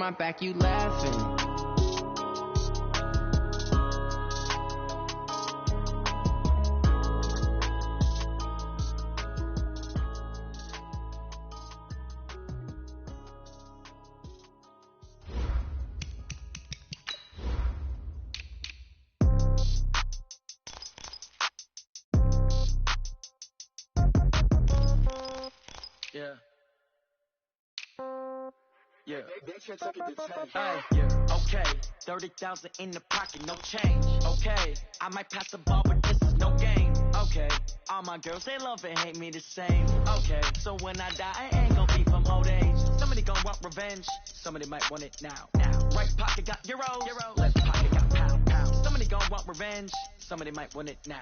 my back, you laughing. Yeah. Yeah. Okay. 30,000 in the pocket, no change. Okay. I might pass the ball, but this is no game. Okay. All my girls, they love and hate me the same. Okay. So when I die, I ain't gonna be from old age. Somebody gonna want revenge. Somebody might want it now. Right pocket got euros. Left pocket got pound. Somebody gonna want revenge. Somebody might want it now.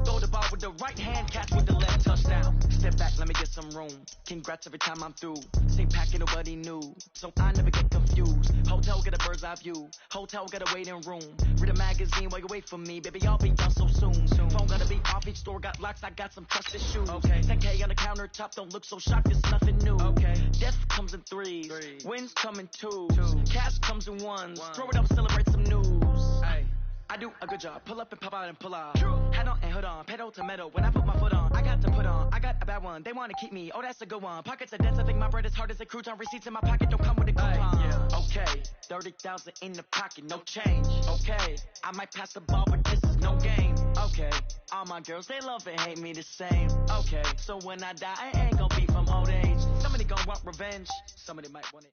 Throw the ball with the right hand, catch with the left, touchdown. Step back, let me get some room. Congrats every time I'm through. Same packet, nobody knew. So I never get confused. Hotel get a bird's eye view. Hotel get a waiting room. Read a magazine while you wait for me. Baby, I'll be down so soon. Phone gotta be off, each store got locks. I got some trusted shoes. Okay. 10K on the countertop, don't look so shocked, it's nothing new. Okay. Death comes in threes. Wins come in twos. Cash comes in ones. Throw it up, celebrate some news. Ay. I do a good job. Pull up and pop out and pull out. Head on and hood on. Pedal to metal. When I put my foot on, I got to put on. I got a bad one. They want to keep me. Oh, that's a good one. Pockets are dense. I think my bread is hard as a crouton. Receipts in my pocket don't come with a coupon. Yeah. Okay. 30,000 in the pocket. No change. Okay. I might pass the ball, but this is no game. Okay. All my girls, they love and hate me the same. Okay. So when I die, I ain't gonna be from old age. Somebody gonna want revenge. Somebody might want it.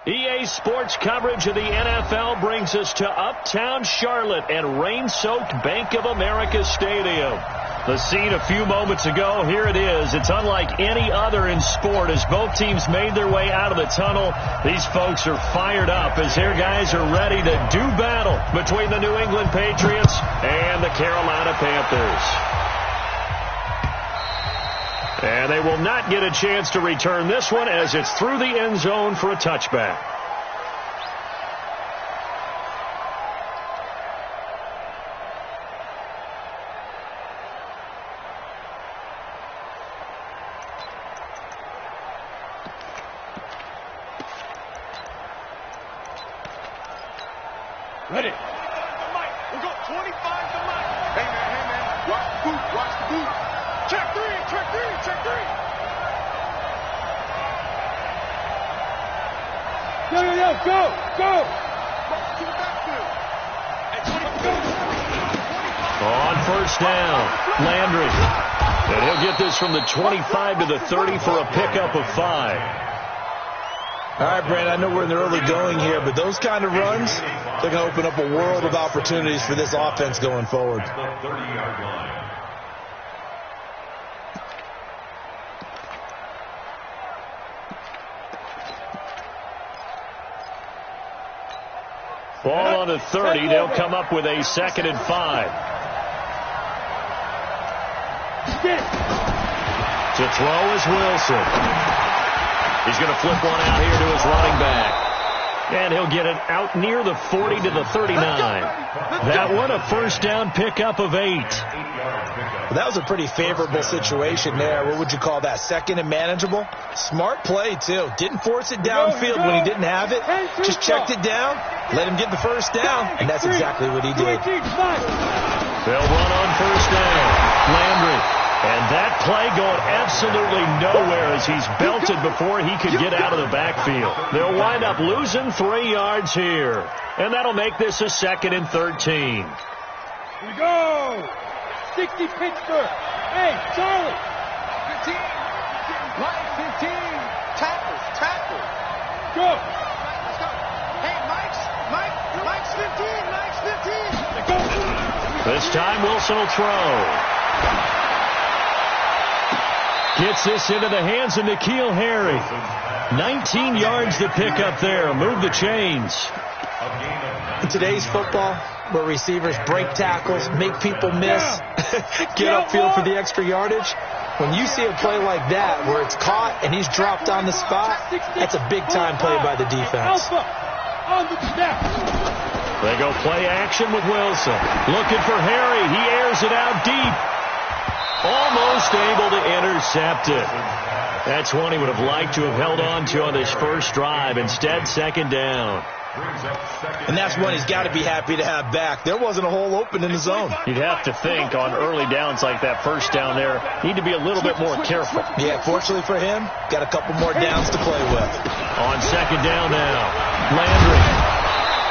EA Sports coverage of the NFL brings us to Uptown Charlotte and rain-soaked Bank of America Stadium. The scene a few moments ago, here it is. It's unlike any other in sport as both teams made their way out of the tunnel. These folks are fired up as their guys are ready to do battle between the New England Patriots and the Carolina Panthers. And they will not get a chance to return this one as it's through the end zone for a touchback. Ready. We'll go 25 to Mike. Hey, man. Watch the boot. Check three. Go. To the backfield. On first down, Landry. And he'll get this from the 25 to the 30 for a pickup of 5. All right, Brandon, I know we're in the early going here, but those kind of runs, they're going to open up a world of opportunities for this offense going forward. Ball on the 30. They'll come up with a 2nd and 5. To throw is Wilson. He's going to flip one out here to his running back. And he'll get it out near the 40 to the 39. That one a first down pickup of 8. Well, that was a pretty favorable situation there. What would you call that? 2nd and manageable? Smart play, too. Didn't force it downfield when he didn't have it. Just checked it down, let him get the first down, and that's exactly what he did. They'll run on first down. Landry. And that play going absolutely nowhere as he's belted before he could get out of the backfield. They'll wind up losing 3 yards here. And that'll make this a 2nd and 13. Here we go. 60 Pittsburgh. Hey, Charlie. 15. Line 15. Tackle. Go. Let's go. Hey, Mike's 15. Mike's 15. This time Wilson will throw. Gets this into the hands of N'Keal Harry. 19 yards to pick up there. Move the chains. In today's football, where receivers break tackles, make people miss, get upfield for the extra yardage, when you see a play like that where it's caught and he's dropped on the spot, that's a big-time play by the defense. They go play action with Wilson. Looking for Harry. He airs it out deep. Almost able to intercept it. That's one he would have liked to have held on to on this first drive. Instead, second down. And that's one he's got to be happy to have back. There wasn't a hole open in the zone. You'd have to think on early downs like that first down there, need to be a little bit more careful. Yeah, fortunately for him, got a couple more downs to play with. On second down now, Landry.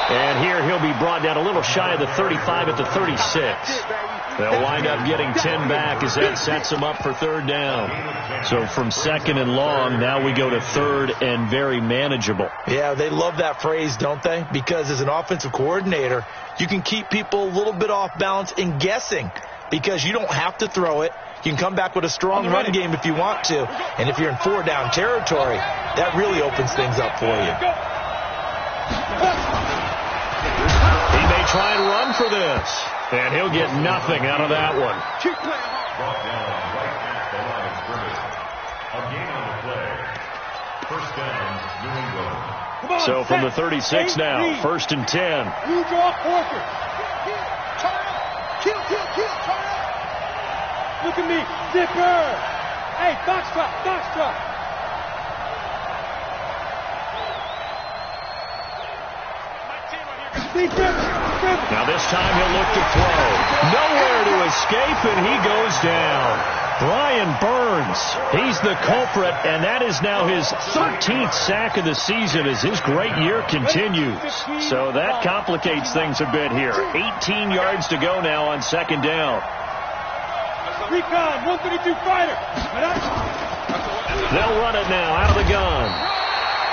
And here he'll be brought down a little shy of the 35 at the 36. They'll wind up getting 10 back as that sets them up for third down. So from second and long, now we go to third and very manageable. Yeah, they love that phrase, don't they? Because as an offensive coordinator, you can keep people a little bit off balance and guessing because you don't have to throw it. You can come back with a strong run game if you want to. And if you're in four-down territory, that really opens things up for you. He may try and run for this, and he'll get nothing out of that one. Brought down right at the line of scrimmage. A gain on the play. First down, New England. So from the 36 now, first and 10. You draw Porter. Kill, turn up. Look at me, zipper. Hey, box drop. Now this time he'll look to throw. Nowhere to escape, and he goes down. Brian Burns, he's the culprit, and that is now his 13th sack of the season as his great year continues. So that complicates things a bit here. 18 yards to go now on second down. Recon, 132 fighter. They'll run it now out of the gun.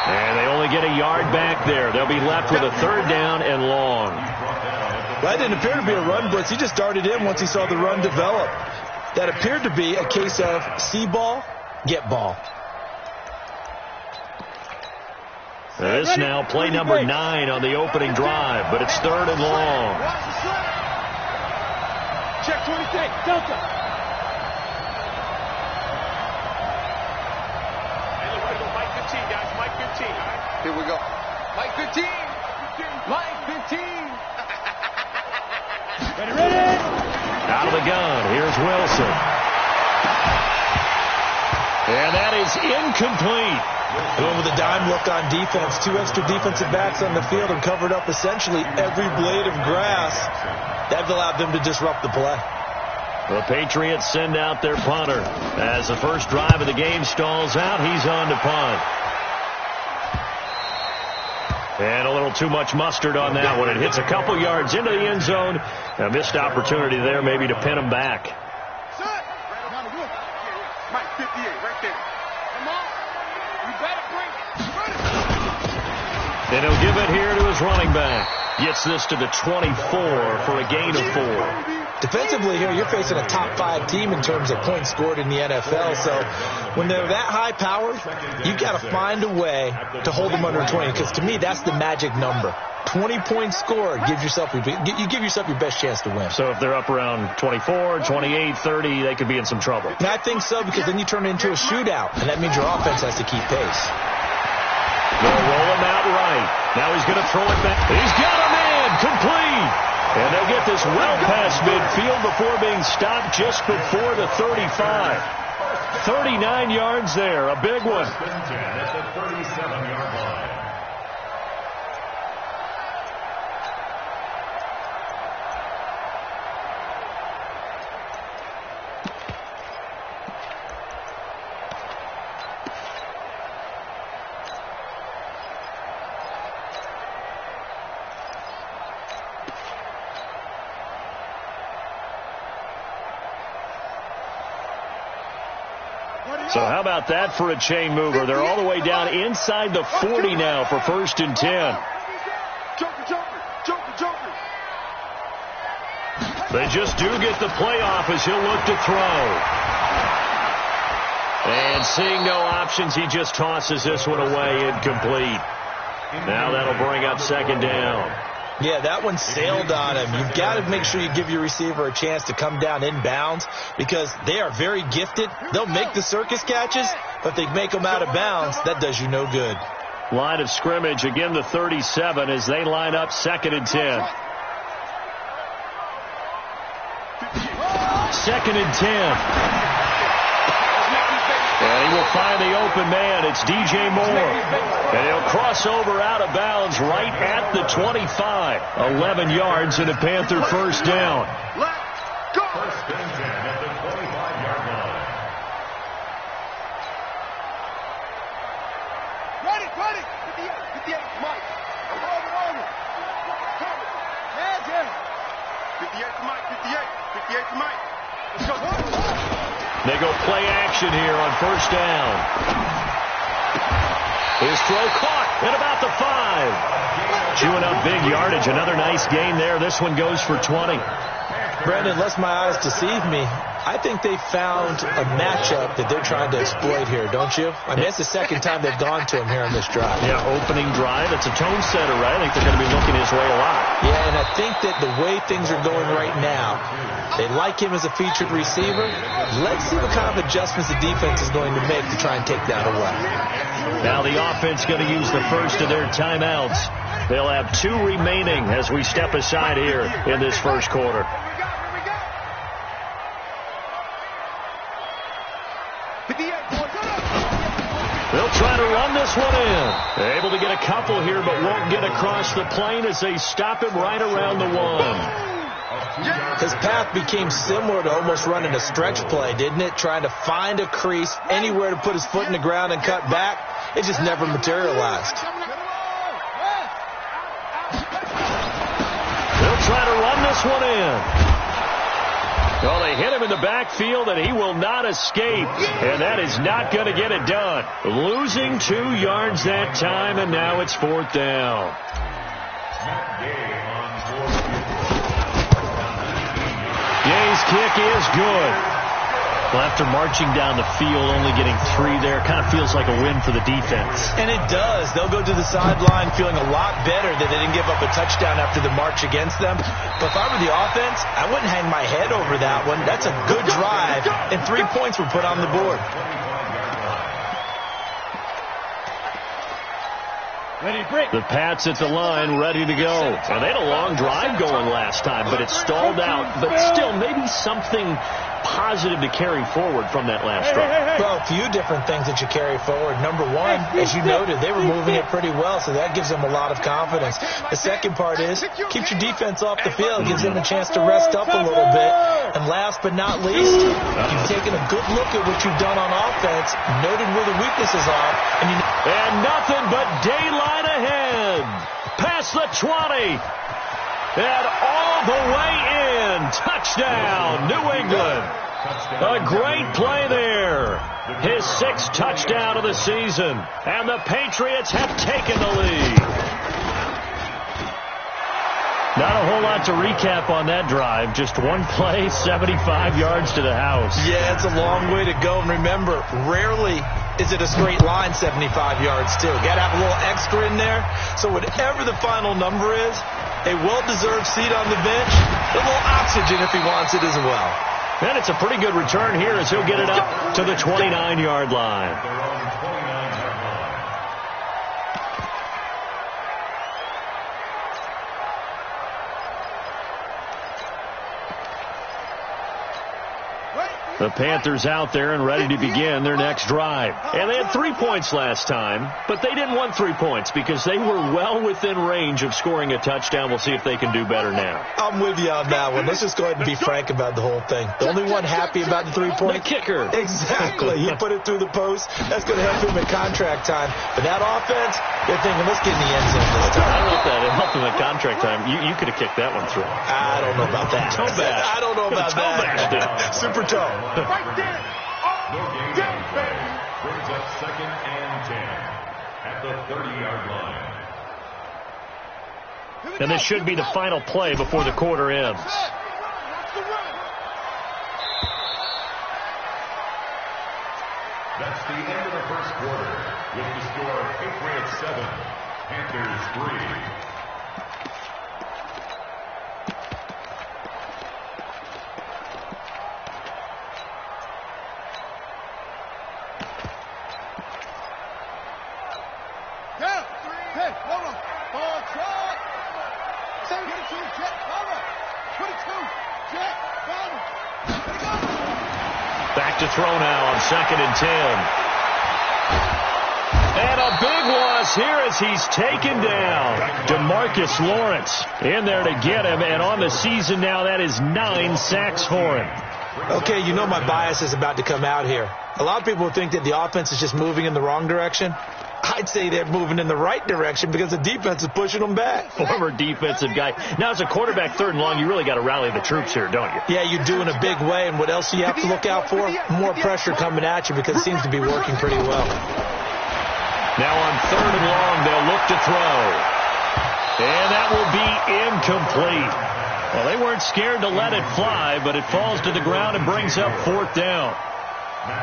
And they only get a yard back there. They'll be left with a third down and long. That didn't appear to be a run blitz. He just darted in once he saw the run develop. That appeared to be a case of see ball, get ball. This now play number 9 on the opening drive, but it's third and long. Check 26, Delta. Here we go. Mike 15. Mike 15. Ready. Out of the gun. Here's Wilson. And that is incomplete. Going with a dime look on defense. 2 extra defensive backs on the field and covered up essentially every blade of grass. That allowed them to disrupt the play. The Patriots send out their punter. As the first drive of the game stalls out, he's on to punt. And a little too much mustard on that one. It hits a couple yards into the end zone. A missed opportunity there maybe to pin him back. Mike 58 right there. Come on. You better bring it. And he'll give it here to his running back. Gets this to the 24 for a gain of 4. Defensively here, you're facing a top 5 team in terms of points scored in the NFL. So when they're that high powered, you've got to find a way to hold them under 20. Because to me, that's the magic number. 20 points scored, you give yourself your best chance to win. So if they're up around 24, 28, 30, they could be in some trouble. And I think so, because then you turn it into a shootout, and that means your offense has to keep pace. They'll roll him out right. Now he's going to throw it back. He's got a man complete. And they'll get this well past midfield before being stopped just before the 35. 39 yards there, a big one. At the 37-yard line. So how about that for a chain mover? They're all the way down inside the 40 now for first and 10. Joker. They just do get the playoff as he'll look to throw. And seeing no options, he just tosses this one away incomplete. Now that'll bring up second down. Yeah, that one sailed on him. You've got to make sure you give your receiver a chance to come down inbounds because they are very gifted. They'll make the circus catches, but if they make them out of bounds, that does you no good. Line of scrimmage, again the 37 as they line up second and 10. Second and 10. And he will find the open man. It's DJ Moore. And he'll cross over out of bounds right at the 25. 11 yards and a Panther first down. Let's go. First and 10 at the 25-yard line. Ready. 58, Mike. Over. Hands in. 58 to Mike. 58 to Mike. Let's go. They go play action here on first down. His throw caught at about the 5. Chewing up big yardage. Another nice gain there. This one goes for 20. Brandon, unless my eyes deceive me, I think they found a matchup that they're trying to exploit here, don't you? I mean, it's the second time they've gone to him here on this drive. Yeah, opening drive. It's a tone setter, right? I think they're going to be looking his way a lot. Yeah, and I think that the way things are going right now, they like him as a featured receiver. Let's see what kind of adjustments the defense is going to make to try and take that away. Now the offense going to use the first of their timeouts. They'll have 2 remaining as we step aside here in this first quarter. They'll try to run this one in. They're able to get a couple here, but won't get across the plane as they stop him right around the 1. His path became similar to almost running a stretch play, didn't it? Trying to find a crease, anywhere to put his foot in the ground and cut back. It just never materialized. They'll try to run this one in. Well, they hit him in the backfield, and he will not escape. And that is not going to get it done. Losing 2 yards that time, and now it's 4th down. Gay's kick is good. Well, after marching down the field, only getting 3 there, kind of feels like a win for the defense. And it does. They'll go to the sideline feeling a lot better that they didn't give up a touchdown after the march against them. But if I were the offense, I wouldn't hang my head over that one. That's a good drive, and 3 points were put on the board. The Pats at the line, ready to go. And they had a long drive going last time, but it stalled out. But still, maybe something positive to carry forward from that last drive. Well, a few different things that you carry forward. Number one, as you noted, they were moving it pretty well, so that gives them a lot of confidence. The second part is, keeps your defense off the field, gives them a chance to rest up a little bit. And last but not least, you've taken a good look at what you've done on offense, noted where the weaknesses are, and nothing but daylight ahead. Past the 20. And all the way in. Touchdown, New England. A great play there. His 6th touchdown of the season. And the Patriots have taken the lead. Not a whole lot to recap on that drive. Just one play, 75 yards to the house. Yeah, it's a long way to go. And remember, rarely is it a straight line 75 yards, too. Got to have a little extra in there. So whatever the final number is, a well-deserved seat on the bench, a little oxygen if he wants it as well. And it's a pretty good return here as he'll get it up to the 29-yard line. The Panthers out there and ready to begin their next drive. And they had 3 points last time, but they didn't want 3 points because they were well within range of scoring a touchdown. We'll see if they can do better now. I'm with you on that one. Let's just go ahead and be frank about the whole thing. The only one happy about the 3-point? The kicker. Exactly. He put it through the post. That's going to help him in contract time. But that offense, they're thinking, let's get in the end zone this time. I like that. It helped him at contract time. You could have kicked that one through. I don't know about that. Toe bash. I don't know about that. Super toe. Right there. No gain on play. Brings up 2nd and 10 at the 30-yard line. And this should be the final play before the quarter ends. That's the end of the first quarter with the score Patriots 7, Panthers 3. Back to throw now on 2nd and 10. And a big loss here as he's taken down. DeMarcus Lawrence in there to get him, and on the season now, that is 9 sacks for him. Okay, you know my bias is about to come out here. A lot of people think that the offense is just moving in the wrong direction. I'd say they're moving in the right direction because the defense is pushing them back. Former defensive guy. Now, as a quarterback, 3rd and long, you really got to rally the troops here, don't you? Yeah, you do in a big way, and what else do you have to look out for? More pressure coming at you because it seems to be working pretty well. Now on 3rd and long, they'll look to throw. And that will be incomplete. Well, they weren't scared to let it fly, but it falls to the ground and brings up 4th down.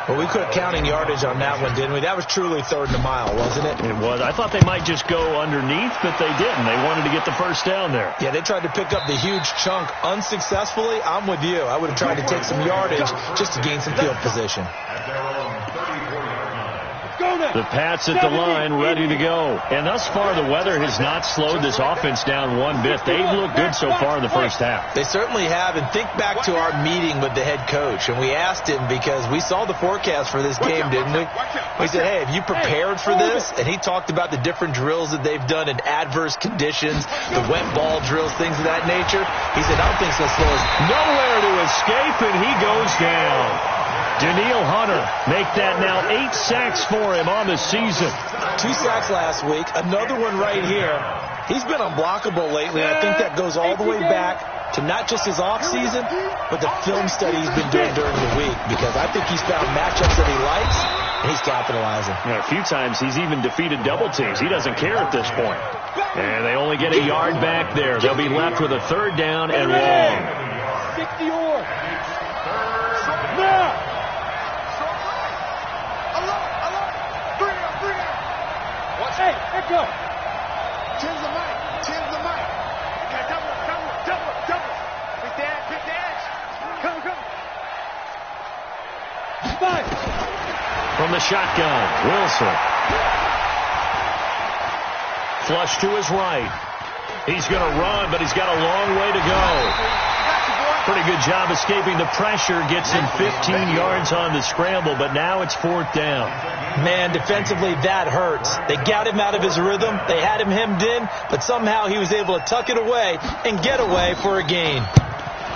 Well, we quit counting yardage on that one, didn't we? That was truly 3rd and a mile, wasn't it? It was. I thought they might just go underneath, but they didn't. They wanted to get the 1st down there. Yeah, they tried to pick up the huge chunk unsuccessfully. I'm with you. I would have tried to take some yardage just to gain some field position. The Pats at the line, ready to go. And thus far, the weather has not slowed this offense down one bit. They've looked good so far in the first half. They certainly have. And think back to our meeting with the head coach. And we asked him because we saw the forecast for this game, didn't we? We said, hey, have you prepared for this? And he talked about the different drills that they've done in adverse conditions, the wet ball drills, things of that nature. He said, I don't think it's going to slow us. Nowhere to escape, and he goes down. Danielle Hunter make that now 8 sacks for him on the season. 2 sacks last week, another one right here. He's been unblockable lately, and I think that goes all the way back to not just his offseason, but the film study he's been doing during the week, because I think he's found matchups that he likes, and he's capitalizing. Yeah, a few times he's even defeated double teams. He doesn't care at this point. And they only get a yard back there. They'll be left with a 3rd down and long. 60-yard. Hey, let go. Tens the mic. Okay, double. Pick the edge. Come. Five. From the shotgun, Wilson. Flush to his right. He's going to run, but he's got a long way to go. Pretty good job escaping the pressure. Gets him 15 yards on the scramble, but now it's 4th down. Man, defensively, that hurts. They got him out of his rhythm. They had him hemmed in, but somehow he was able to tuck it away and get away for a gain.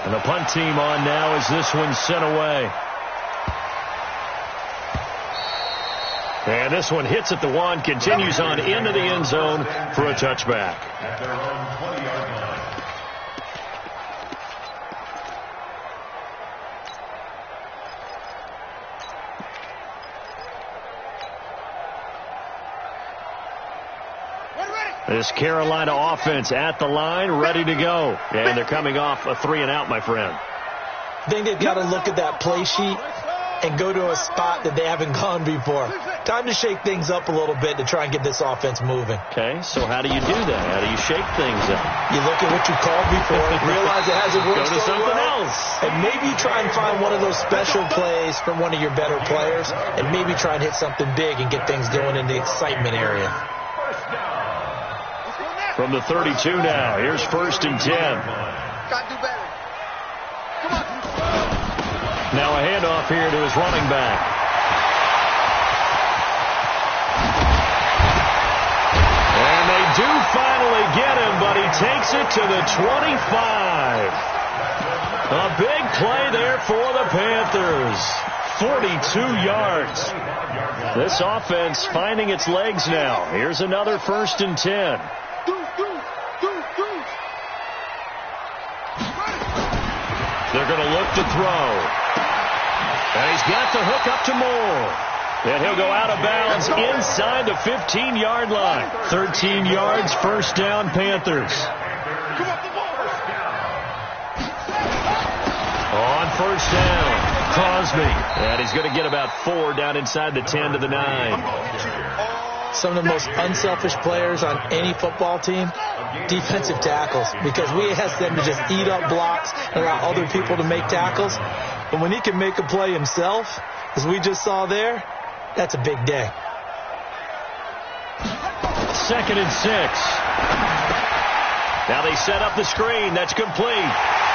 And the punt team on now as this one's sent away. And this one hits at the 1, continues on into the end zone for a touchback. At their own 20-yard line. This Carolina offense at the line, ready to go. And they're coming off a 3-and-out, my friend. I think they've got to look at that play sheet and go to a spot that they haven't gone before. Time to shake things up a little bit to try and get this offense moving. Okay, so how do you do that? How do you shake things up? You look at what you called before, realize it hasn't worked Go to so something well, else. and maybe try and find one of those special plays from one of your better players, and maybe try and hit something big and get things going in the excitement area. From the 32 now, here's 1st and 10. Gotta do better. Come on. Now a handoff here to his running back. And they do finally get him, but he takes it to the 25. A big play there for the Panthers. 42 yards. This offense finding its legs now. Here's another 1st and 10. They're going to look to throw. And he's got the hook up to Moore. And he'll go out of bounds inside the 15-yard line. 13 yards, 1st down, Panthers. On 1st down, Crosby. And he's going to get about 4 down inside the 10 to the 9. Some of the most unselfish players on any football team, defensive tackles, because we ask them to just eat up blocks and allow other people to make tackles. But when he can make a play himself, as we just saw there, that's a big day. 2nd and 6. Now they set up the screen. That's complete.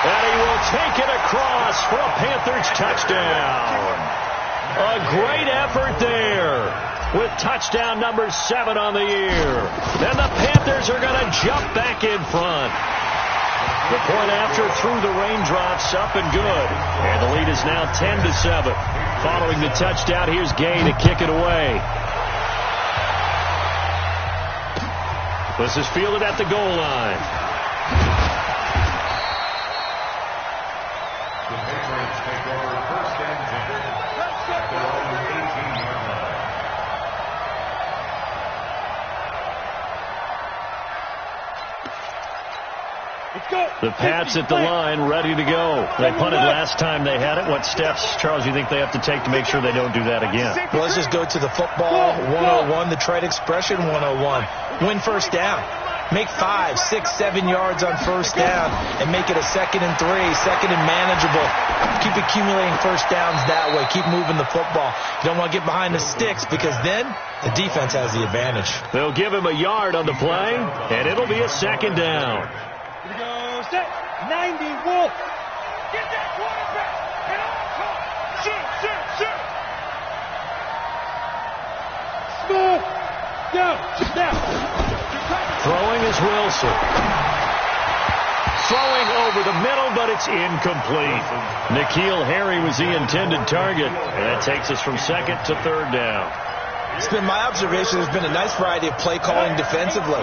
And he will take it across for a Panthers touchdown. A great effort there. with touchdown number 7 on the year. And the Panthers are going to jump back in front. The point after through the raindrops, up and good. And the lead is now 10-7. Following the touchdown, here's Gay to kick it away. This is fielded at the goal line. The Patriots take over first and 10 at their own 18-yard line. The Pats at the line, ready to go. They punted last time they had it. What steps, Charles, you think they have to take to make sure they don't do that again? Well, let's just go to the football 101, the trade expression 101. Win first down. Make 5, 6, 7 yards on first down and make it a 2nd and 3, 2nd and manageable. Keep accumulating first downs that way. Keep moving the football. You don't want to get behind the sticks because then the defense has the advantage. They'll give him a yard on the play, and it'll be a 2nd down. Here we go, set, 90, Wolf. Get that quarterback, and on top. Shoot. Smooth, down. Throwing is Wilson. Throwing over the middle, but it's incomplete. N'Keal Harry was the intended target, and that takes us from 2nd to 3rd down. It's been my observation there's been a nice variety of play calling defensively.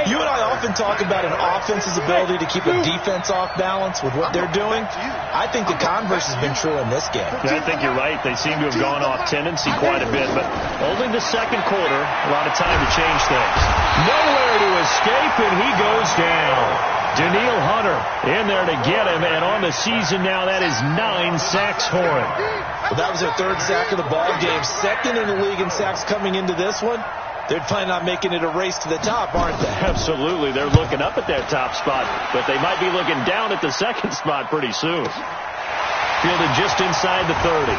You and I often talk about an offense's ability to keep a defense off balance with what they're doing. I think the converse has been true in this game. I think you're right. They seem to have gone off tendency quite a bit, but only the 2nd quarter, a lot of time to change things. Nowhere to escape, and he goes down. Daniil Hunter in there to get him, and on the season now, that is 9 sacks for him. Well, that was their 3rd sack of the ball game. 2nd in the league in sacks coming into this one. They're planning on making it a race to the top, aren't they? Absolutely. They're looking up at that top spot, but they might be looking down at the 2nd spot pretty soon. Fielded just inside the 30.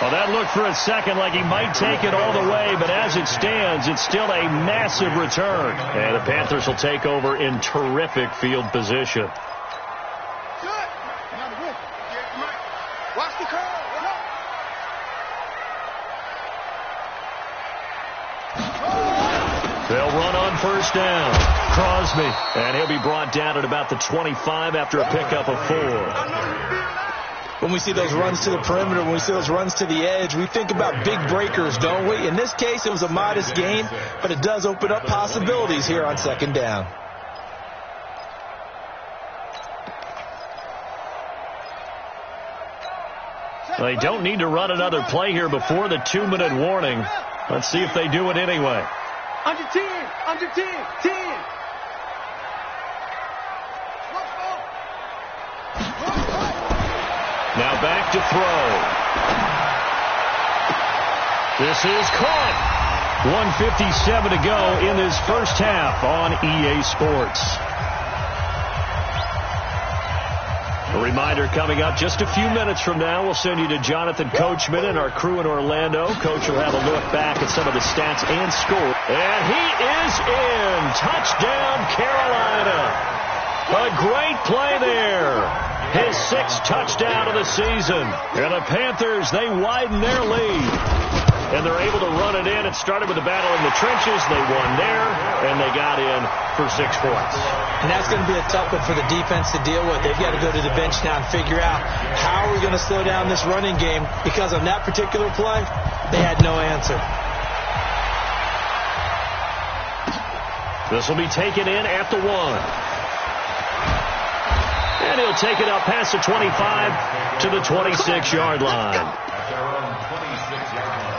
Well, that looked for a second like he might take it all the way, but as it stands, it's still a massive return. And the Panthers will take over in terrific field position. Watch the curve. They'll run on first down. Crosby, and he'll be brought down at about the 25 after a pickup of 4. When we see those runs to the perimeter, when we see those runs to the edge, we think about big breakers, don't we? In this case, it was a modest gain, but it does open up possibilities here on 2nd down. They don't need to run another play here before the 2-minute warning. Let's see if they do it anyway. Under 10, 10. Now back to throw. This is caught. 1:57 to go in this first half on EA Sports. A reminder coming up just a few minutes from now. We'll send you to Jonathan Coachman and our crew in Orlando. Coach will have a look back at some of the stats and score. And he is in. Touchdown, Carolina. A great play there. His 6th touchdown of the season. And the Panthers, they widen their lead. And they're able to run it in. It started with a battle in the trenches. They won there, and they got in for 6 points. And that's going to be a tough one for the defense to deal with. They've got to go to the bench now and figure out how are we going to slow down this running game, because on that particular play, they had no answer. This will be taken in at the 1. And he'll take it up past the 25 to the 26-yard line. At their own 26-yard line.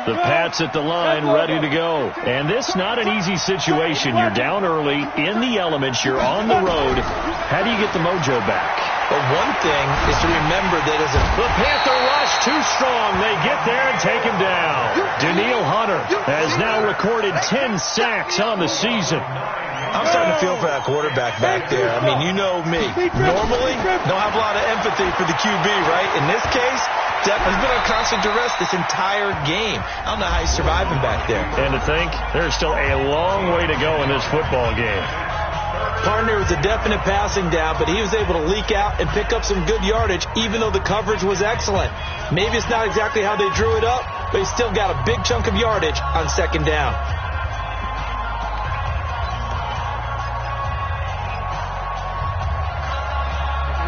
The Pats at the line, ready to go. And this not an easy situation. You're down early, in the elements, you're on the road. How do you get the mojo back? But one thing is to remember that as the Panther rush too strong. They get there and take him down. Daniil Hunter has now recorded 10 sacks on the season. I'm starting to feel for that quarterback back there. I mean, you know me. Normally, don't have a lot of empathy for the QB, right? In this case, Definitely. He's been on constant duress this entire game. I don't know how he's surviving back there. And to think, there's still a long way to go in this football game. Partner was a definite passing down, but he was able to leak out and pick up some good yardage, even though the coverage was excellent. Maybe it's not exactly how they drew it up, but he still got a big chunk of yardage on second down.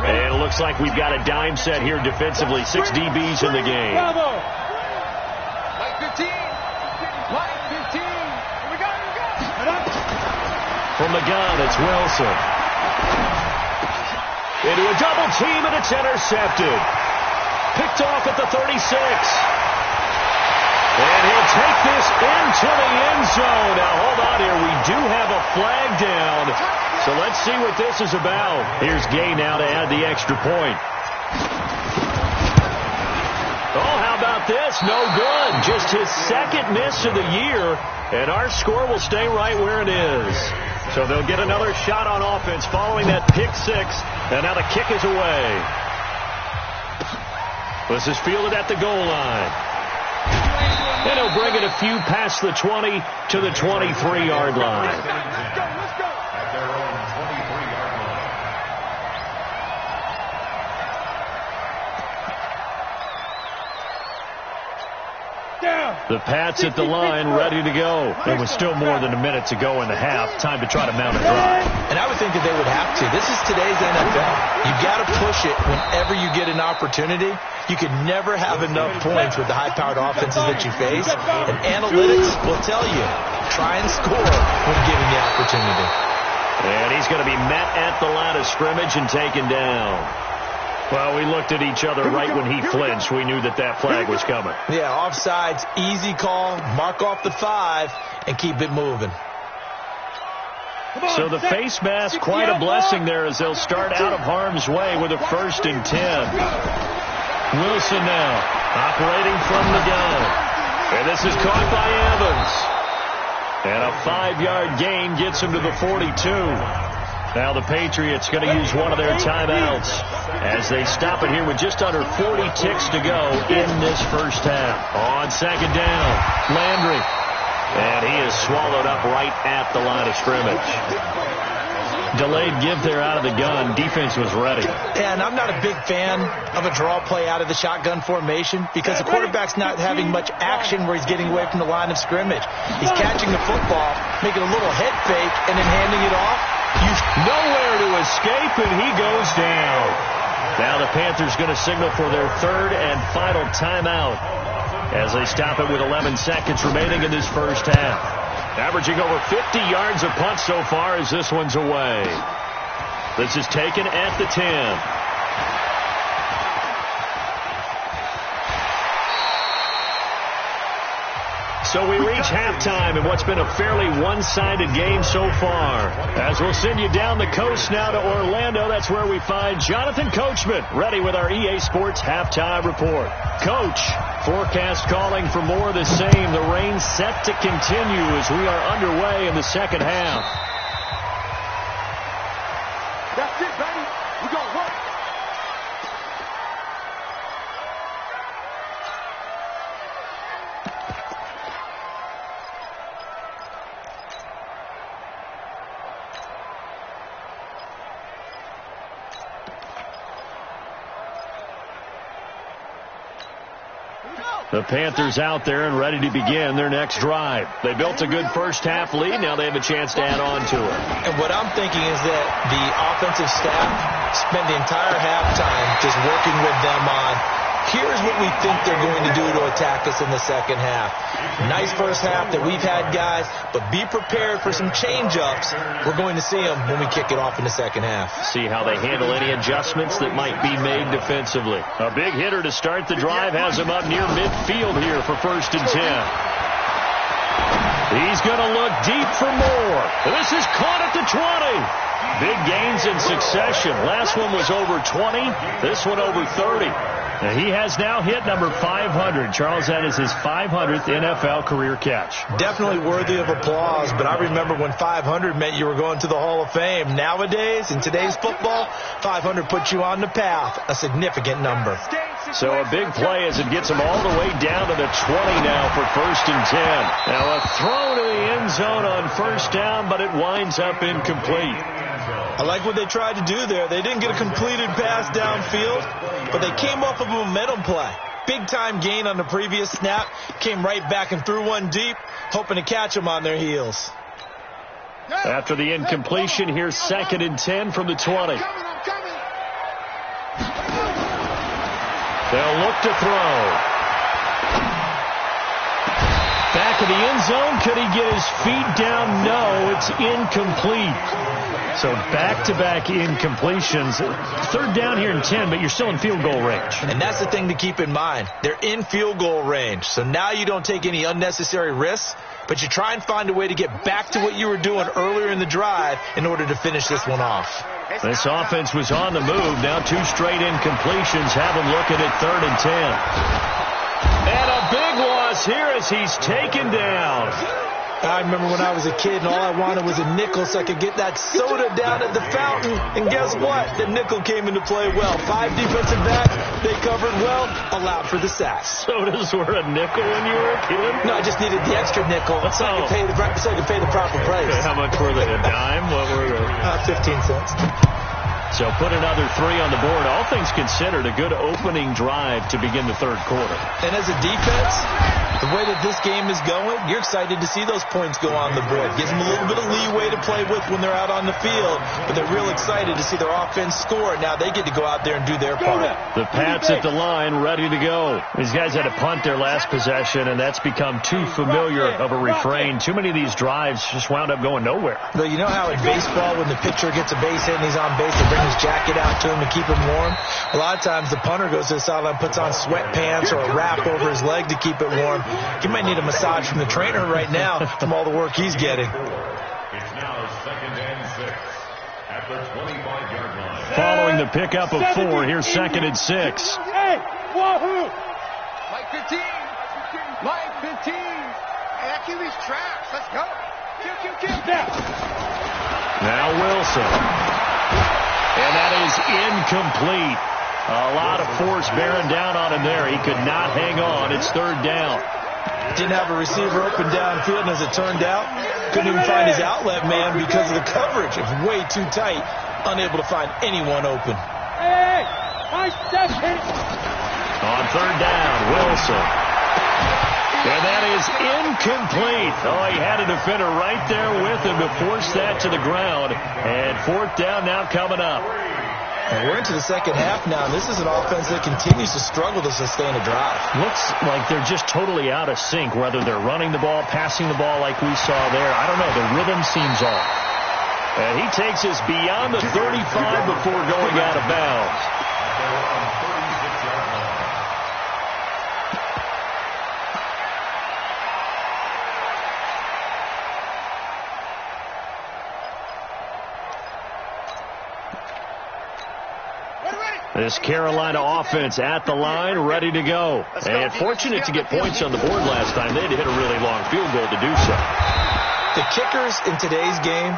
And it looks like we've got a dime set here defensively. 6 DBs in the game. Bravo. Like 15. Like 15. We got it. From the gun, it's Wilson. Into a double team, and it's intercepted. Picked off at the 36. And he'll take this into the end zone. Now, hold on here. We do have a flag down. So let's see what this is about. Here's Gay now to add the extra point. Oh, how about this? No good. Just his second miss of the year. And our score will stay right where it is. So they'll get another shot on offense following that pick six. And now the kick is away. This is fielded at the goal line. And he'll bring it a few past the 20 to the 23-yard line. Let's go. At their own 23-yard line. Down. The Pats at the line, ready to go. There was still more than a minute to go in the half. Time to try to mount a drive. And I would think that they would have to. This is today's NFL. You got to push it whenever you get an opportunity. You can never have enough points with the high-powered offenses that you face. And analytics will tell you, try and score when given the opportunity. And he's going to be met at the line of scrimmage and taken down. Well, we looked at each other right when he flinched. We knew that that flag was coming. Yeah, offsides, easy call, mark off the 5, and keep it moving. So the face mask, quite a blessing there as they'll start out of harm's way with a 1st and 10. Wilson now, operating from the gun. And this is caught by Evans. And a 5-yard gain gets him to the 42. Now the Patriots going to use one of their timeouts as they stop it here with just under 40 ticks to go in this first half. On second down, Landry. And he is swallowed up right at the line of scrimmage. Delayed give there out of the gun. Defense was ready. And I'm not a big fan of a draw play out of the shotgun formation because the quarterback's not having much action where he's getting away from the line of scrimmage. He's catching the football, making a little head fake, and then handing it off. Nowhere to escape, and he goes down. Now the Panthers going to signal for their 3rd and final timeout as they stop it with 11 seconds remaining in this first half. Averaging over 50 yards a punt so far as this one's away. This is taken at the 10. So we reach halftime in what's been a fairly one-sided game so far. As we'll send you down the coast now to Orlando, that's where we find Jonathan Coachman, ready with our EA Sports Halftime Report. Coach, forecast calling for more of the same. The rain set to continue as we are underway in the second half. That's it, baby. We're going to work. The Panthers out there and ready to begin their next drive. They built a good first half lead. Now they have a chance to add on to it. And what I'm thinking is that the offensive staff spent the entire halftime just working with them on, here's what we think they're going to do to attack us in the second half. Nice first half that we've had, guys, but be prepared for some change-ups. We're going to see them when we kick it off in the second half. See how they handle any adjustments that might be made defensively. A big hitter to start the drive has him up near midfield here for 1st and 10. He's going to look deep for more. This is caught at the 20. Big gains in succession. Last one was over 20. This one over 30. Now he has now hit number 500. Charles, that is his 500th NFL career catch. Definitely worthy of applause, but I remember when 500 meant you were going to the Hall of Fame. Nowadays, in today's football, 500 puts you on the path, a significant number. So a big play as it gets them all the way down to the 20 now for 1st and 10. Now a throw to the end zone on 1st down, but it winds up incomplete. I like what they tried to do there. They didn't get a completed pass downfield, but they came off of a momentum play. Big-time gain on the previous snap. Came right back and threw one deep, hoping to catch them on their heels. After the incompletion, here's 2nd and 10 from the 20. They'll look to throw. Back of the end zone. Could he get his feet down? No, it's incomplete. So back-to-back incompletions. 3rd down here and 10, but you're still in field goal range. And that's the thing to keep in mind. They're in field goal range. So now you don't take any unnecessary risks, but you try and find a way to get back to what you were doing earlier in the drive in order to finish this one off. This offense was on the move. Now 2 straight incompletions have them looking at 3rd and 10. And a big loss here as he's taken down. I remember when I was a kid and all I wanted was a nickel so I could get that soda down at the fountain. And guess what? The nickel came into play well. 5 defensive backs, they covered well, allowed for the sacks. Sodas were a nickel when you were a kid? No, I just needed the extra nickel so I could pay the proper price. Okay, how much were they? A dime? What were they? 15 cents. So put another 3 on the board. All things considered, a good opening drive to begin the 3rd quarter. And as a defense, the way that this game is going, you're excited to see those points go on the board. Gives them a little bit of leeway to play with when they're out on the field, but they're real excited to see their offense score. Now they get to go out there and do their part. The Pats at the line, ready to go. These guys had to punt their last possession, and that's become too familiar of a refrain. Too many of these drives just wound up going nowhere. Though you know how in baseball, when the pitcher gets a base hit and he's on base, they bring his jacket out to him to keep him warm. A lot of times the punter goes to the sideline, puts on sweatpants or a wrap over his leg to keep it warm. He might need a massage from the trainer right now from all the work he's getting. It's now 2nd and 6 at the 25-yard line. Following the pickup of 4, here's 2nd and 6. Hey, wahoo! Mike 15. Mike 15. Hey, that QB's trash. Let's go. Kill. Now Wilson. And that is incomplete. A lot of force bearing down on him there. He could not hang on. It's 3rd down. Didn't have a receiver open downfield, and as it turned out, couldn't even find his outlet man because of the coverage. It was way too tight, unable to find anyone open. Hey, nice step hit. On 3rd down, Wilson. And that is incomplete. Oh, he had a defender right there with him to force that to the ground. And 4th down now coming up. And we're into the second half now, and this is an offense that continues to struggle to sustain a drive. Looks like they're just totally out of sync, whether they're running the ball, passing the ball like we saw there. I don't know. The rhythm seems off. And he takes us beyond the 35 before going out of bounds. This Carolina offense at the line, ready to go. And fortunate to get points on the board last time. They had to hit a really long field goal to do so. The kickers in today's game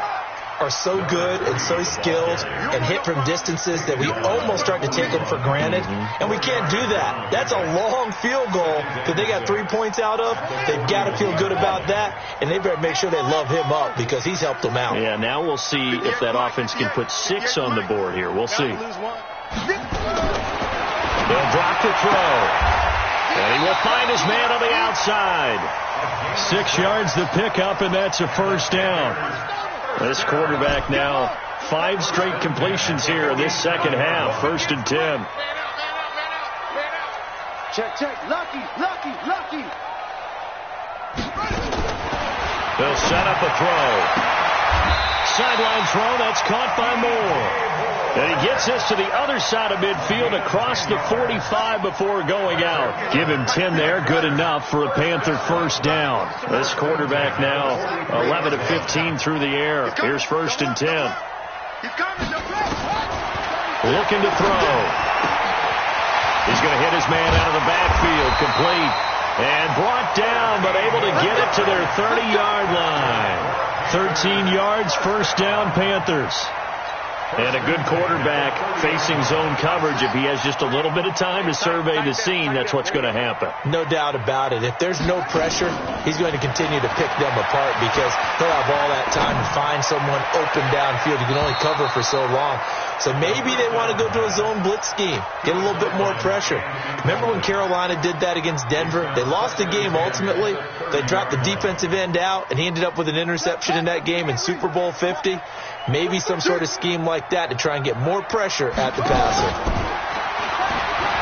are so good and so skilled and hit from distances that we almost start to take them for granted. And we can't do that. That's a long field goal that they got 3 points out of. They've got to feel good about that. And they better make sure they love him up because he's helped them out. Yeah, now we'll see if that offense can put 6 on the board here. We'll see. They'll drop the throw. And he will find his man on the outside. 6 yards the pickup, and that's a 1st down. This quarterback now 5 straight completions here in this second half. 1st and 10. Check. Lucky. They'll set up a throw. Sideline throw, that's caught by Moore. And he gets us to the other side of midfield across the 45 before going out. Give him 10 there, good enough for a Panther 1st down. This quarterback now 11 of 15 through the air. Here's 1st and 10. Looking to throw. He's going to hit his man out of the backfield, complete. And brought down, but able to get it to their 30-yard line. 13 yards, 1st down, Panthers. And a good quarterback facing zone coverage, if he has just a little bit of time to survey the scene, that's what's going to happen. No doubt about it. If there's no pressure, he's going to continue to pick them apart because he'll have all that time to find someone open downfield. You can only cover for so long. So maybe they want to go to a zone blitz scheme, get a little bit more pressure. Remember when Carolina did that against Denver? They lost the game ultimately. They dropped the defensive end out, and he ended up with an interception in that game in Super Bowl 50. Maybe some sort of scheme like that to try and get more pressure at the passer.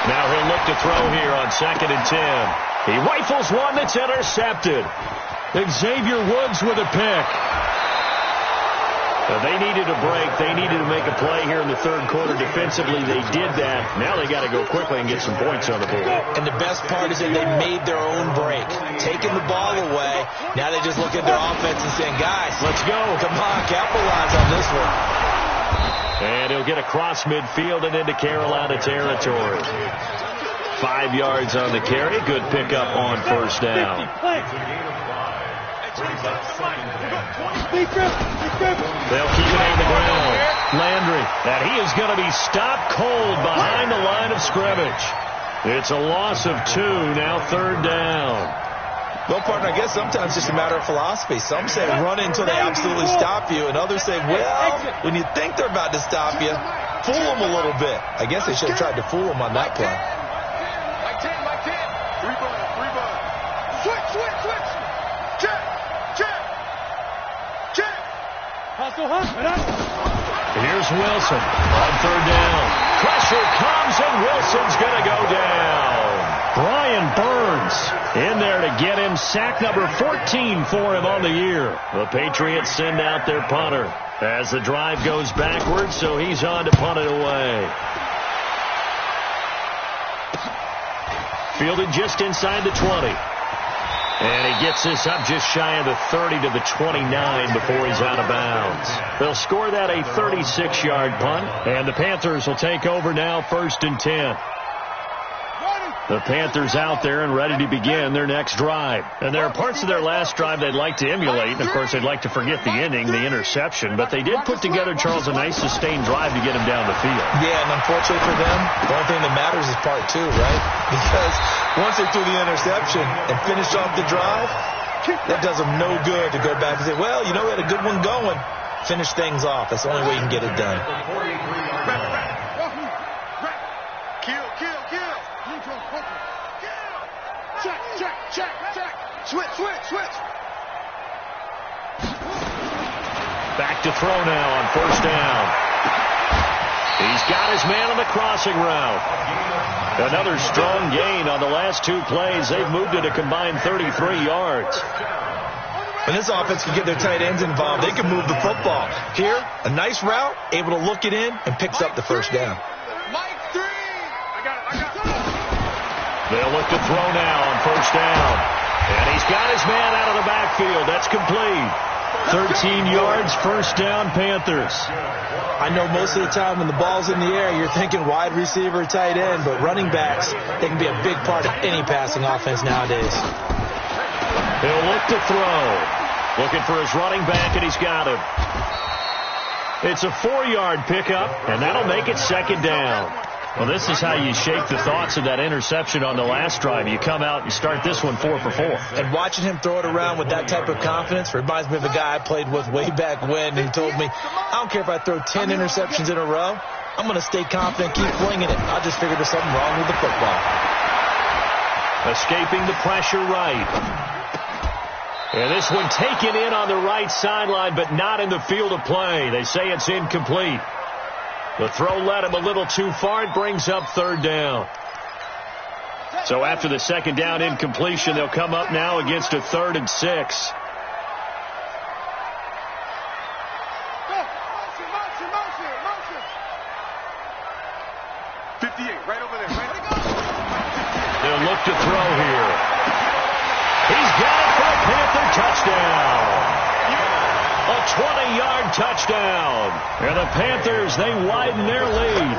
Now he'll look to throw here on 2nd and 10. He rifles one that's intercepted. Xavier Woods with a pick. They needed a break. They needed to make a play here in the third quarter. Defensively, they did that. Now they got to go quickly and get some points on the board. And the best part is that they made their own break. Taking the ball away, now they just look at their offense and saying, guys, let's go. Come on, capitalize on this one. And he'll get across midfield and into Carolina territory. 5 yards on the carry. Good pickup on first down. They'll keep it on the ground. Landry, and he is going to be stopped cold behind the line of scrimmage. It's a loss of 2, now 3rd down. Well, partner, I guess sometimes it's just a matter of philosophy. Some say run until they absolutely stop you, and others say, well, when you think they're about to stop you, fool them a little bit. I guess they should have tried to fool them on that play. Like 10. Rebound. Switch. Check. Here's Wilson on 3rd down. Pressure comes, and Wilson's going to go down. Brian Burns in there to get him. Sack number 14 for him on the year. The Patriots send out their punter as the drive goes backwards, so he's on to punt it away. Fielded just inside the 20. And he gets this up just shy of the 30 to the 29 before he's out of bounds. They'll score that a 36-yard punt, and the Panthers will take over now 1st and 10. The Panthers out there and ready to begin their next drive. And there are parts of their last drive they'd like to emulate. And, of course, they'd like to forget the ending, the interception. But they did put together, Charles, a nice sustained drive to get him down the field. Yeah, and unfortunately for them, the only thing that matters is part 2, right? Because once they threw the interception and finished off the drive, that does them no good to go back and say, well, you know, we had a good one going. Finish things off. That's the only way you can get it done. Kill. Check. Switch. Back to throw now on 1st down. He's got his man on the crossing route. Another strong gain on the last 2 plays. They've moved it a combined 33 yards. When this offense can get their tight ends involved, they can move the football. Here, a nice route, able to look it in, and picks up the first down. Mike 3. I got it. They'll look to throw now on 1st down. And he's got his man out of the backfield. That's complete. 13 yards, 1st down, Panthers. I know most of the time when the ball's in the air, you're thinking wide receiver, tight end, but running backs, they can be a big part of any passing offense nowadays. He'll look to throw. Looking for his running back, and he's got him. It's a 4-yard pickup, and that'll make it 2nd down. Well, this is how you shake the thoughts of that interception on the last drive. You come out and start this one 4 for 4. And watching him throw it around with that type of confidence reminds me of a guy I played with way back when who told me, I don't care if I throw 10 interceptions in a row. I'm going to stay confident, keep flinging it. I just figured there's something wrong with the football. Escaping the pressure right. And this one taken in on the right sideline, but not in the field of play. They say it's incomplete. The throw led him a little too far. It brings up 3rd down. So after the 2nd down incompletion, they'll come up now against a 3rd and 6. They'll look to throw here. He's got it for a Panther touchdown. A 20-yard touchdown. And the Panthers, they widen their lead.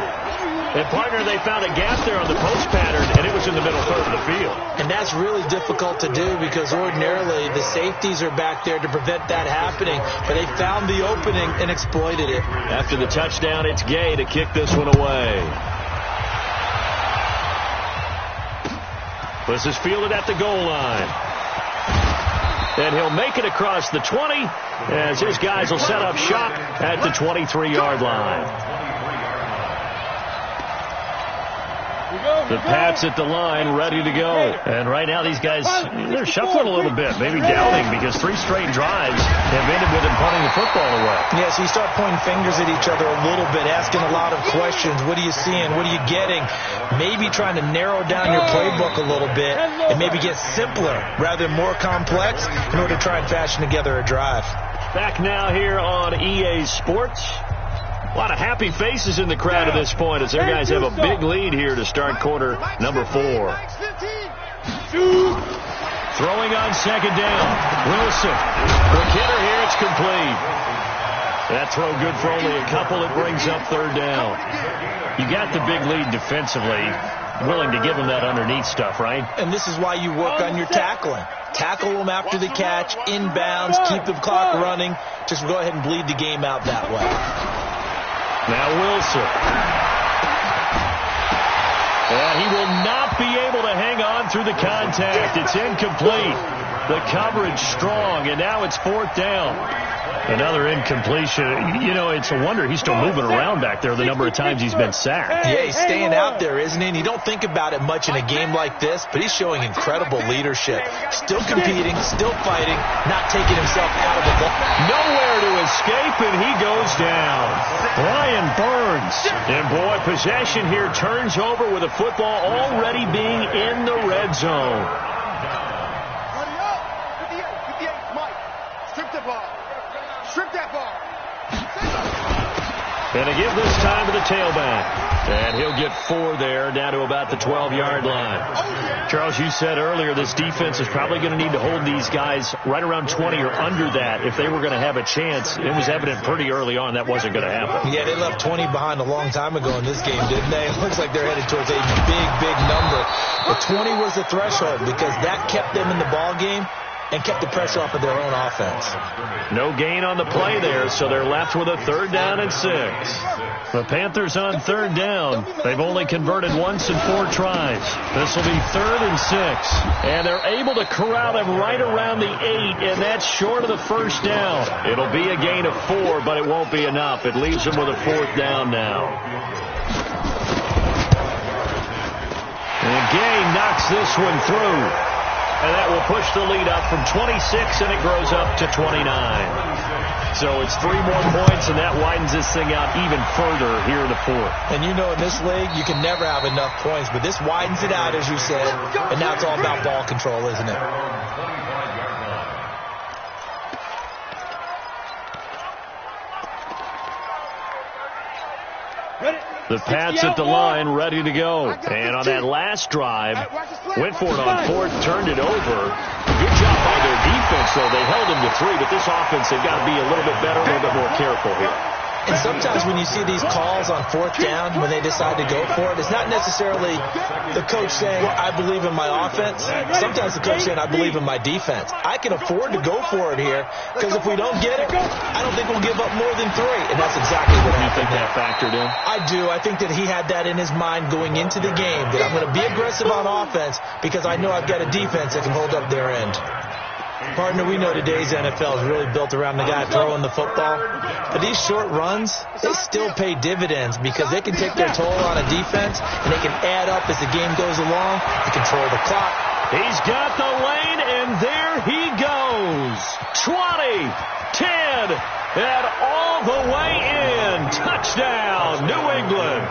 And, partner, they found a gap there on the post pattern, and it was in the middle third of the field. And that's really difficult to do because ordinarily the safeties are back there to prevent that happening. But they found the opening and exploited it. After the touchdown, it's Gay to kick this one away. This is fielded at the goal line. And he'll make it across the 20 as his guys will set up shop at the 23-yard line. The Pats at the line, ready to go. And right now these guys, they're shuffling a little bit, maybe doubting, because 3 straight drives have ended with them punting the football away. Yeah, so you start pointing fingers at each other a little bit, asking a lot of questions. What are you seeing? What are you getting? Maybe trying to narrow down your playbook a little bit and maybe get simpler rather than more complex in order to try and fashion together a drive. Back now here on EA Sports. A lot of happy faces in the crowd at this point as their guys have a big lead here to start quarter number 4. Throwing on second down. Wilson. The hitter here, it's complete. That throw good for only a couple. It brings up third down. You got the big lead defensively. Willing to give them that underneath stuff, right? And this is why you work on your tackling. Tackle them after the catch, inbounds, keep the clock running. Just go ahead and bleed the game out that way. Now Wilson. And he will not be able to hang on through the contact. It's incomplete. The coverage strong, and now it's fourth down. Another incompletion. You know, it's a wonder he's still moving around back there the number of times he's been sacked. Yeah, he's staying out there, isn't he? And you don't think about it much in a game like this, but he's showing incredible leadership. Still competing, still fighting, not taking himself out of the ball. Nowhere to escape, and he goes down. Brian Burns. And, boy, possession here turns over with a football already being in the red zone. Strip that ball. And a give this time to the tailback. And he'll get 4 there, down to about the 12-yard line. Charles, you said earlier this defense is probably going to need to hold these guys right around 20 or under that if they were going to have a chance. It was evident pretty early on that wasn't going to happen. Yeah, they left 20 behind a long time ago in this game, didn't they? It looks like they're headed towards a big, big number. But 20 was the threshold because that kept them in the ball game and kept the pressure off of their own offense. No gain on the play there, so they're left with a 3rd down and 6. The Panthers on 3rd down. They've only converted once in 4 tries. This will be 3rd and 6. And they're able to corral him right around the 8, and that's short of the 1st down. It'll be a gain of 4, but it won't be enough. It leaves them with a 4th down now. And Gay knocks this one through. And that will push the lead up from 26, and it grows up to 29. So it's 3 more points, and that widens this thing out even further here in the 4th. And you know in this league, you can never have enough points, but this widens it out, as you said, and now it's all about ball control, isn't it? The Pats at the line, ready to go. And on that last drive, went for it on 4th, turned it over. Good job by their defense, though. They held them to 3, but this offense, they've got to be a little bit better, a little bit more careful here. And sometimes when you see these calls on 4th down, when they decide to go for it, it's not necessarily the coach saying, I believe in my offense. Sometimes the coach saying, I believe in my defense. I can afford to go for it here, because if we don't get it, I don't think we'll give up more than 3. And that's exactly what happened. You think that factored in? I do. I think that he had that in his mind going into the game, that I'm going to be aggressive on offense because I know I've got a defense that can hold up their end. Partner, we know today's NFL is really built around the guy throwing the football. But these short runs, they still pay dividends because they can take their toll on a defense and they can add up as the game goes along to control the clock. He's got the lane, and there he goes. 20, 10, and all the way in. Touchdown, New England.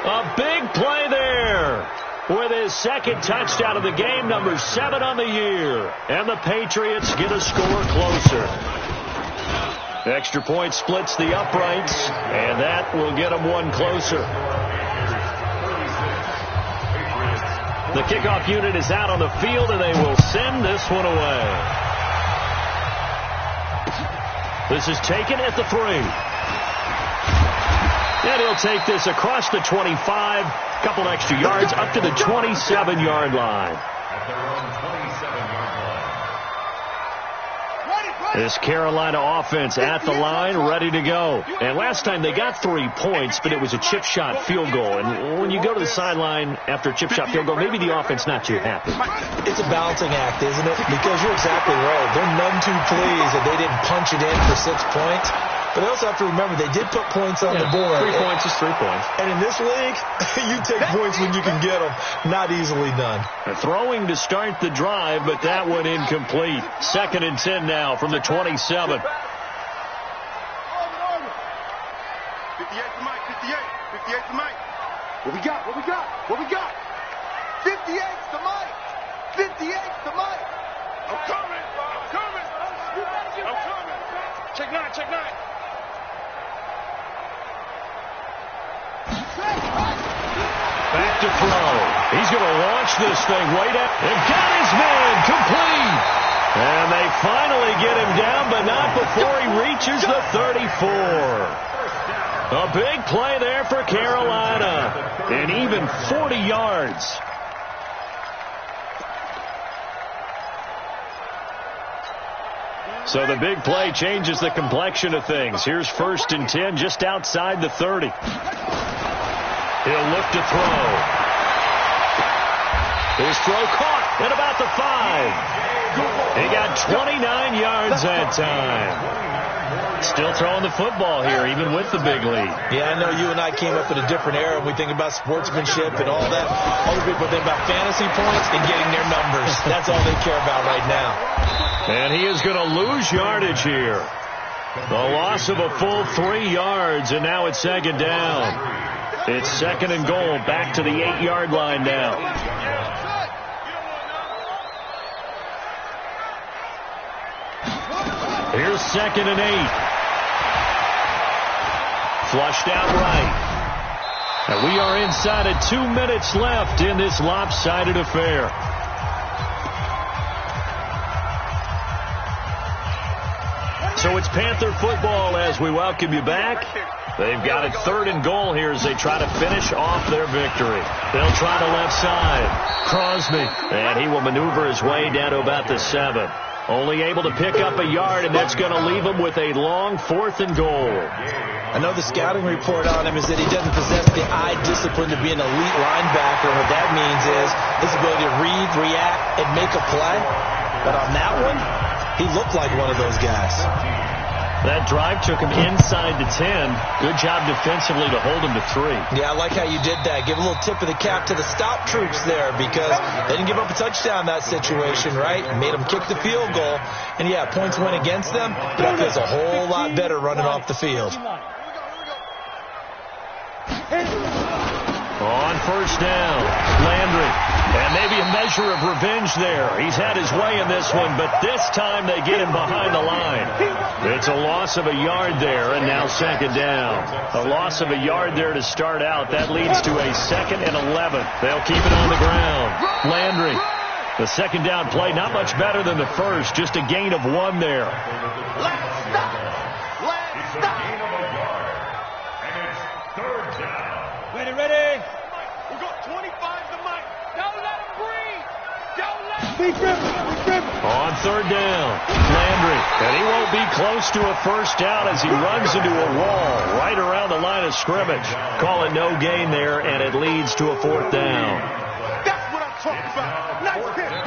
A big play there. With his 2nd touchdown of the game, number 7 on the year. And the Patriots get a score closer. Extra point splits the uprights, and that will get them 1 closer. The kickoff unit is out on the field, and they will send this one away. This is taken at the 3. And he'll take this across the 25, a couple extra yards, up to the 27-yard line. At their own 27-yard line. This Carolina offense at the line, ready to go. And last time they got 3 points, but it was a chip shot field goal. And when you go to the sideline after a chip shot field goal, maybe the offense not too happy. It's a balancing act, isn't it? Because you're exactly right. They're none too pleased that they didn't punch it in for 6 points. But they also have to remember they did put points on the board. 3 points is 3 points. And in this league, you take points when you can get them. Not easily done. Throwing to start the drive, but that one incomplete. 2nd and 10 now from the 27. 58 to Mike, 58. 58 to Mike. What we got? What we got? What we got? 58 to Mike. 58 to Mike. I'm coming. I'm coming. I'm coming. Check 9. Check 9. Back to throw. He's going to launch this thing right at and got his man complete. And they finally get him down, but not before he reaches the 34. A big play there for Carolina. And even 40 yards. So the big play changes the complexion of things. Here's 1st and 10 just outside the 30. He'll look to throw. His throw caught at about the 5. He got 29 yards that time. Still throwing the football here, even with the big lead. Yeah, I know you and I came up in a different era. We think about sportsmanship and all that. Other people think about fantasy points and getting their numbers. That's all they care about right now. And he is going to lose yardage here. The loss of a full 3 yards, and now it's 2nd down. It's 2nd and goal, back to the 8-yard line now. Here's 2nd and 8. Flushed out right. And we are inside of 2 minutes left in this lopsided affair. So it's Panther football as we welcome you back. They've got a 3rd and goal here as they try to finish off their victory. They'll try the left side. Crosby. And he will maneuver his way down to about the 7. Only able to pick up a yard, and that's going to leave him with a long 4th and goal. I know the scouting report on him is that he doesn't possess the eye discipline to be an elite linebacker. What that means is his ability to read, react, and make a play. But on that one, he looked like one of those guys. That drive took him inside the 10. Good job defensively to hold him to 3. Yeah, I like how you did that. Give a little tip of the cap to the stop troops there because they didn't give up a touchdown in that situation, right? Made them kick the field goal. And, yeah, points went against them, but that feels a whole lot better running off the field. On 1st down, Landry. And maybe a measure of revenge there. He's had his way in this one, but this time they get him behind the line. It's a loss of a yard there, and now 2nd down. A loss of a yard there to start out. That leads to a 2nd and 11. They'll keep it on the ground. Landry. The 2nd down play, not much better than the first. Just a gain of 1 there. Let's stop. Let's stop. Gain of a yard. And it's 3rd down. Ready. We got 25 to Mike. Don't let him breathe. Don't let him Big grip. On 3rd down, Landry. And he won't be close to a 1st down as he runs into a wall right around the line of scrimmage. Call it no gain there, and it leads to a 4th down. That's what I'm talking about. Nice hit.